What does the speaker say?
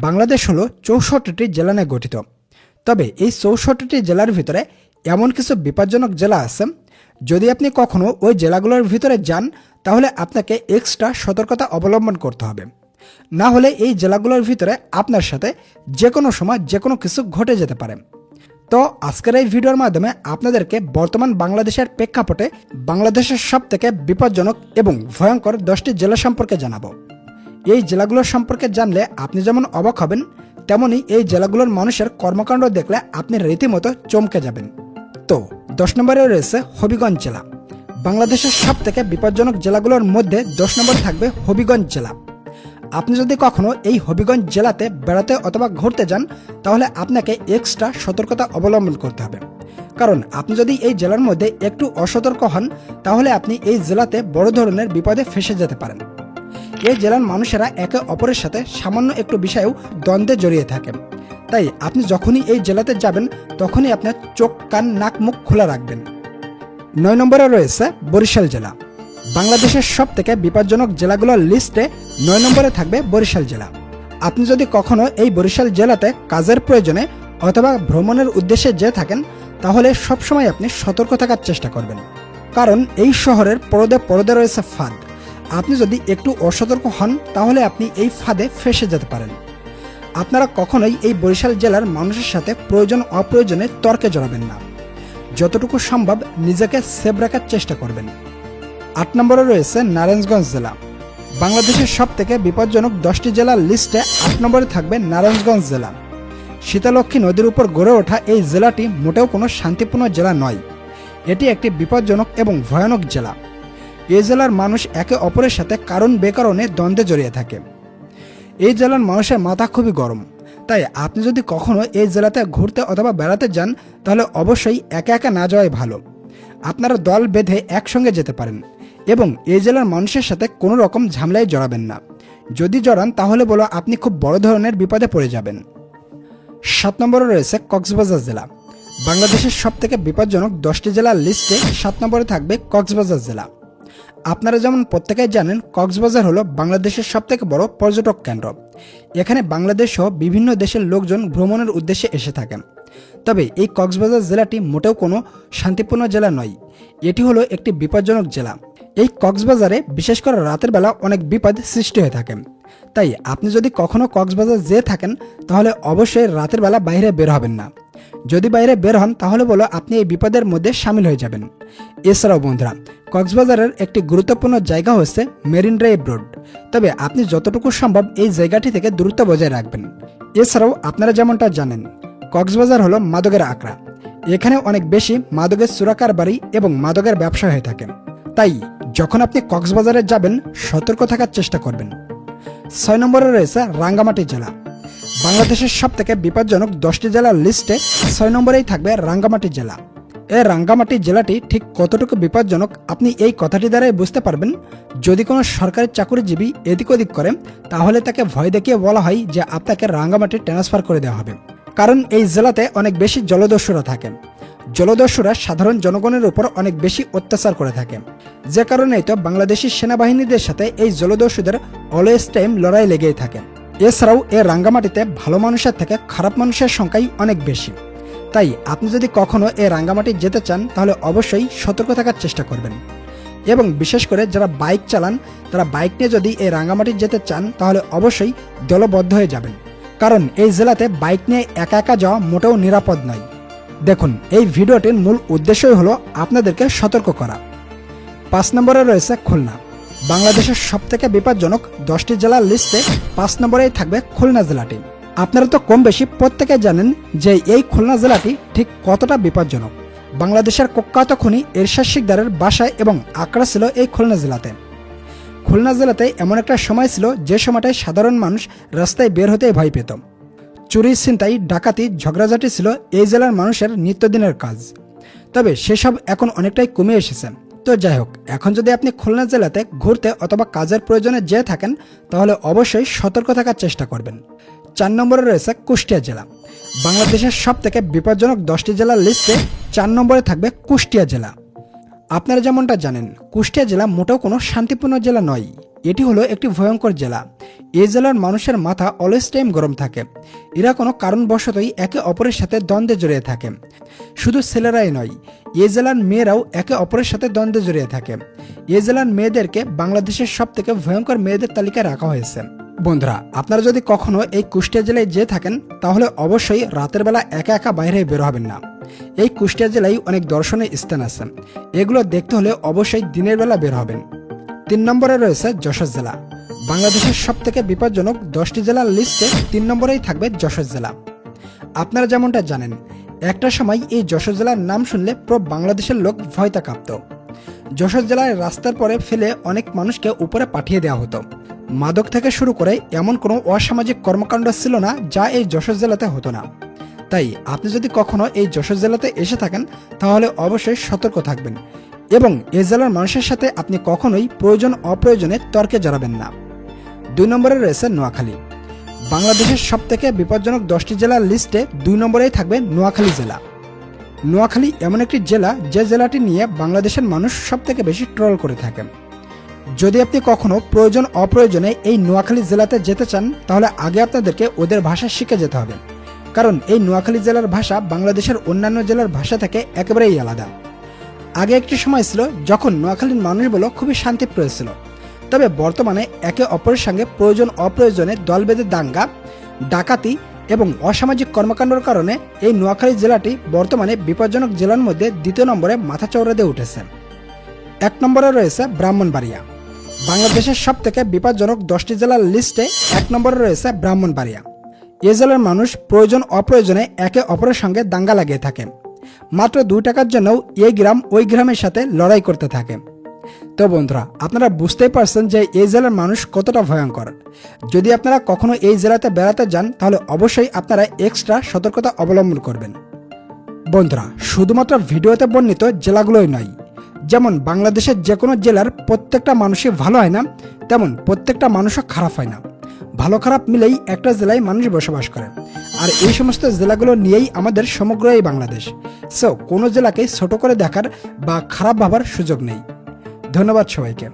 বাংলাদেশ হলো ৬৪টি জেলা নিয়ে গঠিত। তবে এই ৬৪টি জেলার ভিতরে এমন কিছু বিপজ্জনক জেলা আছে, যদি আপনি কখনো ওই জেলাগুলোর ভিতরে যান তাহলে আপনাকে এক্সট্রা সতর্কতা অবলম্বন করতে হবে। না হলে এই জেলাগুলোর ভিতরে আপনার সাথে যে কোনো সময় যে কোনো কিছু ঘটে যেতে পারে। তো আজকের এই ভিডিওর মাধ্যমে আপনাদেরকে বর্তমান বাংলাদেশের প্রেক্ষাপটে বাংলাদেশের সবথেকে বিপজ্জনক এবং ভয়ঙ্কর 10টি জেলা সম্পর্কে জানাবো। এই জেলাগুলোর সম্পর্কে জানলে আপনি যেমন অবাক হবেন, তেমনি এই জেলাগুলোর মানুষের কর্মকাণ্ড দেখলে আপনি রীতিমতো চমকে যাবেন। তো 10 নম্বরে রয়েছে হবিগঞ্জ জেলা। বাংলাদেশের সবথেকে বিপজ্জনক জেলাগুলোর মধ্যে 10 নম্বরে থাকবে হবিগঞ্জ জেলা। আপনি যদি কখনো এই হবিগঞ্জ জেলাতে বেড়াতে অথবা ঘুরতে যান তাহলে আপনাকে এক্সট্রা সতর্কতা অবলম্বন করতে হবে, কারণ আপনি যদি এই জেলার মধ্যে একটু অসতর্ক হন তাহলে আপনি এই জেলাতে বড় ধরনের বিপদে ফেসে যেতে পারেন। এই জেলার মানুষেরা একে অপরের সাথে সামান্য একটু বিষয়েও দ্বন্দ্বে জড়িয়ে থাকে, তাই আপনি যখনই এই জেলাতে যাবেন তখনই আপনার চোখ কান নাক মুখ খোলা রাখবেন। 9 নম্বরে রয়েছে বরিশাল জেলা। বাংলাদেশের সবথেকে বিপজ্জনক জেলাগুলোর লিস্টে 9 নম্বরে থাকবে বরিশাল জেলা। আপনি যদি কখনো এই বরিশাল জেলাতে কাজের প্রয়োজনে অথবা ভ্রমণের উদ্দেশ্যে যেয়ে থাকেন তাহলে সবসময় আপনি সতর্ক থাকার চেষ্টা করবেন, কারণ এই শহরের পরদে পরদে রয়েছে ফাঁদ। আপনি যদি একটু অসতর্ক হন তাহলে আপনি এই ফাঁদে ফেসে যেতে পারেন। আপনারা কখনোই এই বরিশাল জেলার মানুষের সাথে প্রয়োজন অপ্রয়োজনে তর্কে জড়াবেন না। যতটুকু সম্ভব নিজেকে সেভ রাখার চেষ্টা করবেন। 8 নম্বরে রয়েছে নারায়ণগঞ্জ জেলা। বাংলাদেশের সবথেকে বিপজ্জনক 10টি জেলার লিস্টে 8 নম্বরে থাকবে নারায়ণগঞ্জ জেলা। শীতলক্ষ্মী নদীর উপর গড়ে ওঠা এই জেলাটি মোটেও কোনো শান্তিপূর্ণ জেলা নয়। এটি একটি বিপজ্জনক এবং ভয়ানক জেলা। এই জেলার মানুষ একে অপরের সাথে কারণ বেকারণে দ্বন্দ্বে জড়িয়ে থাকে। এই জেলার মানুষের মাথা খুবই গরম, তাই আপনি যদি কখনো এই জেলাতে ঘুরতে অথবা বেড়াতে যান তাহলে অবশ্যই একা একা না যাওয়াই ভালো। আপনারা দল বেঁধে একসঙ্গে যেতে পারেন এবং এই জেলার মানুষের সাথে কোনো রকম ঝামেলায় জড়াবেন না। যদি জড়ান তাহলে বলো আপনি খুব বড় ধরনের বিপদে পড়ে যাবেন। 7 নম্বরে রয়েছে কক্সবাজার জেলা। বাংলাদেশের সবথেকে বিপজ্জনক 10টি জেলার লিস্টে 7 নম্বরে থাকবে কক্সবাজার জেলা। আপনারা যেমন প্রত্যেকেই জানেন, কক্সবাজার হলো বাংলাদেশের সবথেকে বড় পর্যটক কেন্দ্র। এখানে বাংলাদেশ সহ বিভিন্ন দেশের লোকজন ভ্রমণের উদ্দেশ্যে এসে থাকেন। তবে এই কক্সবাজার জেলাটি মোটেও কোনো শান্তিপূর্ণ জেলা নয়, এটি হলো একটি বিপজ্জনক জেলা। এই কক্সবাজারে বিশেষ করে রাতের বেলা অনেক বিপদ সৃষ্টি হয়ে থাকে, তাই আপনি যদি কখনো কক্সবাজার যেয়ে থাকেন তাহলে অবশ্যই রাতের বেলা বাইরে বের হবেন না। যদি বাইরে বের হন তাহলে বলো আপনি এই বিপদের মধ্যে সামিল হয়ে যাবেন। এছাড়াও বন্ধুরা, কক্সবাজারের একটি গুরুত্বপূর্ণ জায়গা হচ্ছে মেরিন ড্রাইভ রোড। তবে আপনি যতটুকু সম্ভব এই জায়গাটি থেকে দূরত্ব বজায় রাখবেন। এছাড়াও আপনারা যেমনটা জানেন, কক্সবাজার হলো মাদকের আকড়া। এখানে অনেক বেশি মাদকের চোরাকারবারি এবং মাদকের ব্যবসা হয়ে থাকে, তাই যখন আপনি কক্সবাজারে যাবেন সতর্ক থাকার চেষ্টা করবেন। 6 নম্বরে রয়েছে রাঙ্গামাটি জেলা। বাংলাদেশের সবথেকে বিপজ্জনক 10টি জেলার লিস্টে 6 নম্বরেই থাকবে রাঙ্গামাটি জেলা। এই রাঙ্গামাটি জেলাটি ঠিক কতটুকু বিপজ্জনক আপনি এই কথাটি দ্বারাই বুঝতে পারবেন। যদি কোনো সরকারি চাকরিজীবী এদিক ওদিক করে তাহলে তাকে ভয় দেখিয়ে বলা হয় যে আপনাকে রাঙ্গামাটি ট্রান্সফার করে দেওয়া হবে, কারণ এই জেলাতে অনেক বেশি জলদস্যুরা থাকে। জলদস্যুরা সাধারণ জনগণের উপর অনেক বেশি অত্যাচার করে থাকে, যে কারণেই তো বাংলাদেশি সেনাবাহিনীদের সাথে এই জলদস্যুদের অলওয়েজ টাইম লড়াই লেগেই থাকে। এছাড়াও এই রাঙ্গামাটিতে ভালো মানুষের থেকে খারাপ মানুষের সংখ্যাই অনেক বেশি, তাই আপনি যদি কখনো এই রাঙ্গামাটি যেতে চান তাহলে অবশ্যই সতর্ক থাকার চেষ্টা করবেন। এবং বিশেষ করে যারা বাইক চালান তারা বাইক নিয়ে যদি এই রাঙ্গামাটি যেতে চান তাহলে অবশ্যই দলবদ্ধ হয়ে যাবেন, কারণ এই জেলাতে বাইক নিয়ে একা একা যাওয়া মোটেও নিরাপদ নয়। দেখুন, এই ভিডিওটির মূল উদ্দেশ্যই হলো আপনাদেরকে সতর্ক করা। 5 নম্বরে রয়েছে খুলনা। বাংলাদেশের সবথেকে বিপজ্জনক 10টি জেলার লিস্টে 5 নম্বরেই থাকবে খুলনা জেলাটি। আপনারা তো কম বেশি প্রত্যেকে জানেন যে এই খুলনা জেলাটি ঠিক কতটা বিপজ্জনক। বাংলাদেশের কুখ্যাত খুনি এরশাদ শিকদারের বাসায় এবং আকড়া ছিল এই খুলনা জেলাতে। খুলনা জেলাতে এমন একটা সময় ছিল যে সময়টায় সাধারণ মানুষ রাস্তায় বের হতে ভয় পেত। চুরি, ছিনতাই, ডাকাতি, ঝগড়াঝাটি ছিল এই জেলার মানুষের নিত্যদিনের কাজ। তবে সেসব এখন অনেকটাই কমে এসেছে। তো যাই হোক, এখন যদি আপনি খুলনা জেলাতে ঘুরতে অথবা কাজের প্রয়োজনে যেয়ে থাকেন তাহলে অবশ্যই সতর্ক থাকার চেষ্টা করবেন। 4 নম্বরে রয়েছে কুষ্টিয়া জেলা। বাংলাদেশের সবথেকে বিপজ্জনক 10টি জেলার লিস্টে 4 নম্বরে থাকবে কুষ্টিয়া জেলা। আপনারা যেমনটা জানেন, কুষ্টিয়া জেলা মোটেও কোনো শান্তিপূর্ণ জেলা নয়। এটি হলো একটি ভয়ঙ্কর জেলা। এই জেলার মানুষের মাথা অলওয়েজ টাইম গরম থাকে। এরা কোনো কারণবশতই একে অপরের সাথে দ্বন্দ্বে জড়িয়ে থাকে। শুধু ছেলেরাই নয়, এই জেলার মেয়েরাও একে অপরের সাথে দ্বন্দ্বে জড়িয়ে থাকে। এই জেলার মেয়েদেরকে বাংলাদেশের সবথেকে ভয়ঙ্কর মেয়েদের তালিকায় রাখা হয়েছে। বন্ধুরা, আপনারা যদি কখনো এই কুষ্টিয়া জেলায় যেয়ে থাকেন তাহলে অবশ্যই রাতের বেলা একা একা বাইরে বের হবেন না। এই কুষ্টিয়া জেলায় অনেক দর্শনীয় স্থান আছে, এগুলো দেখতে হলে অবশ্যই দিনের বেলা বের হবেন। 3 নম্বরে রয়েছে যশোর জেলা। বাংলাদেশের সবথেকে বিপজ্জনক 10টি জেলার লিস্টে 3 নম্বরেই থাকবে যশোর জেলা। আপনারা যেমনটা জানেন, একটা সময় এই যশোর জেলার নাম শুনলে পুরো বাংলাদেশের লোক ভয়তে কাঁপত। যশোর জেলায় রাস্তার পরে ফেলে অনেক মানুষকে উপরে পাঠিয়ে দেওয়া হতো। মাদক থেকে শুরু করে এমন কোনো অসামাজিক কর্মকাণ্ড ছিল না যা এই যশোর জেলাতে হতো না। তাই আপনি যদি কখনো এই যশোর জেলাতে এসে থাকেন তাহলে অবশ্যই সতর্ক থাকবেন এবং এই জেলার মানুষের সাথে আপনি কখনোই প্রয়োজন অপ্রয়োজনে তর্কে জড়াবেন না। 2 নম্বরে রয়েছে নোয়াখালী। বাংলাদেশের সবথেকে বিপজ্জনক 10টি জেলার লিস্টে 2 নম্বরেই থাকবে নোয়াখালী জেলা। নোয়াখালী এমন একটি জেলা যে জেলাটি নিয়ে বাংলাদেশের মানুষ সবথেকে বেশি ট্রল করে থাকে। যদি আপনি কখনো প্রয়োজন অপ্রয়োজনে এই নোয়াখালী জেলাতে যেতে চান তাহলে আগে আপনাদেরকে ওদের ভাষা শিখে যেতে হবে, কারণ এই নোয়াখালী জেলার ভাষা বাংলাদেশের অন্যান্য জেলার ভাষা থেকে একেবারেই আলাদা। আগে একটি সময় ছিল যখন নোয়াখালীর মানুষগুলো খুবই শান্তিপ্রিয় ছিল, তবে বর্তমানে একে অপরের সঙ্গে প্রয়োজন অপ্রয়োজনে দল বেঁধে দাঙ্গা, ডাকাতি এবং অসামাজিক কর্মকাণ্ডের কারণে এই নোয়াখালী জেলাটি বর্তমানে বিপজ্জনক জেলার মধ্যে 2 নম্বরে মাথাচৌড়া দিয়ে উঠেছে। 1 নম্বরে রয়েছে ব্রাহ্মণবাড়িয়া। বাংলাদেশের সবথেকে বিপজ্জনক 10টি জেলার লিস্টে 1 নম্বরে রয়েছে ব্রাহ্মণবাড়িয়া। এ জেলার মানুষ প্রয়োজন অপ্রয়োজনে একে অপরের সঙ্গে দাঙ্গা লাগিয়ে থাকে। মাত্র 2 টাকার জন্যও এই গ্রাম ওই গ্রামের সাথে লড়াই করতে থাকে। তো বন্ধুরা, আপনারা বুঝতেই পারছেন যে এই জেলার মানুষ কতটা ভয়ঙ্কর। যদি আপনারা কখনো এই জেলাতে বেড়াতে যান তাহলে অবশ্যই আপনারা এক্সট্রা সতর্কতা অবলম্বন করবেন। বন্ধুরা, শুধুমাত্র ভিডিওতে বর্ণিত জেলাগুলোই নয়, যেমন বাংলাদেশের যে কোনো জেলার প্রত্যেকটা মানুষই ভালো হয় না, তেমন প্রত্যেকটা মানুষও খারাপ হয় না। ভালো খারাপ মিলেই একটা জেলায় মানুষ বসবাস করে, আর এই সমস্ত জেলাগুলো নিয়েই আমাদের সমগ্র এই বাংলাদেশ। সো কোনো জেলাকে ছোট করে দেখার বা খারাপ ভাবার সুযোগ নেই। ধন্যবাদ সবাইকে।